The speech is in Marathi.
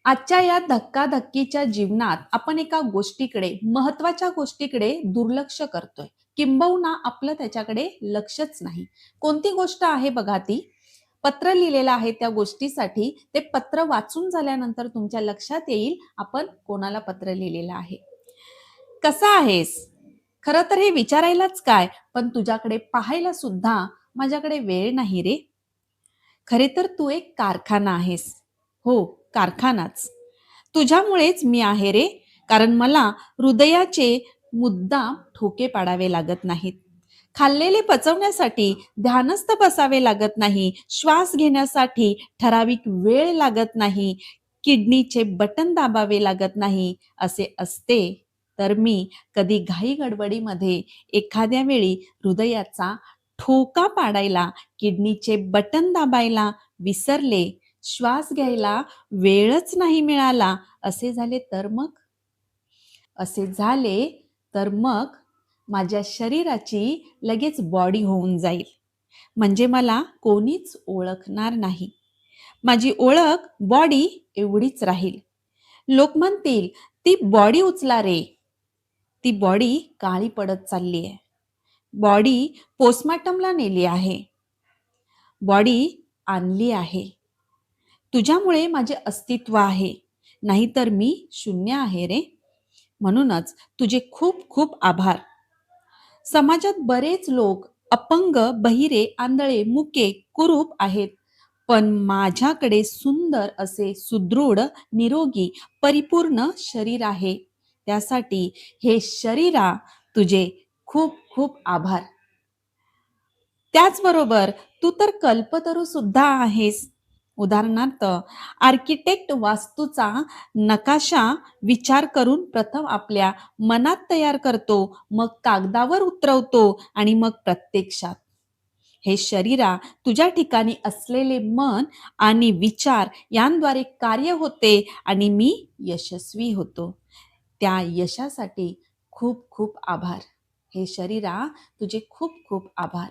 आजच्या या धक्काधक्कीच्या जीवनात आपण एका गोष्टीकडे, महत्वाच्या गोष्टीकडे दुर्लक्ष करतोय. किंबहुना आपलं त्याच्याकडे लक्षच नाही. कोणती गोष्ट आहे बघा ती? पत्र लिहिलेलं आहे त्या गोष्टीसाठी. ते पत्र वाचून झाल्यानंतर तुमच्या लक्षात येईल आपण कोणाला पत्र लिहिलेलं आहे. कसा आहेस? खरं तर हे विचारायलाच काय, पण तुझ्याकडे पाहायला सुद्धा माझ्याकडे वेळ नाही रे. खरे तर तू एक कारखाना आहेस. हो, कारखानाच. तुझ्यामुळेच मी आहे रे, कारण मला हृदयाचे मुद्दाम ठोके पाडावे लागत नाहीत. खाल्लेले पचवण्यासाठी ध्यानस्थ बसावे लागत नाही. श्वास घेण्यासाठी ठराविक वेळ लागत नाही. किडनीचे बटन दाबावे लागत नाही. असे असते तर मी कधी घाई गडबडीमध्ये एखाद्या वेळी हृदयाचा ठोका पाडायला, किडनीचे बटन दाबायला विसरले, श्वास घ्यायला वेळच नाही मिळाला, असे झाले तर मग माझ्या शरीराची लगेच बॉडी होऊन जाईल. म्हणजे मला कोणीच ओळखणार नाही. माझी ओळख बॉडी एवढीच राहील. लोक म्हणतील, ती बॉडी उचला रे. ती बॉडी काळी पडत चालली आहे. बॉडी पोस्टमॉर्टमला नेली आहे. बॉडी आणली आहे. तुझ्यामुळे माझे अस्तित्व आहे. नाहीतर मी शून्य आहे रे. म्हणूनच तुझे खूप खूप आभार. समाजात बरेच लोक अपंग, बहिरे, आंधळे, मुके, कुरूप आहेत. पण माझ्याकडे सुंदर असे सुदृढ, निरोगी, परिपूर्ण शरीर आहे. त्यासाठी हे शरीरा तुझे खूप खूप आभार. त्याचबरोबर तू तर कल्पतरू सुद्धा आहेस. उदाहरणार्थ, आर्किटेक्ट वास्तूचा नकाशा विचार करून प्रथम आपल्या मनात तयार करतो, मग कागदावर उतरवतो आणि मग प्रत्यक्षात. हे शरीरा तुझ्या ठिकाणी असलेले मन आणि विचार यांद्वारे कार्य होते आणि मी यशस्वी होतो. त्या यशासाठी खूप खूप आभार. हे शरीरा तुझे खूप खूप आभार.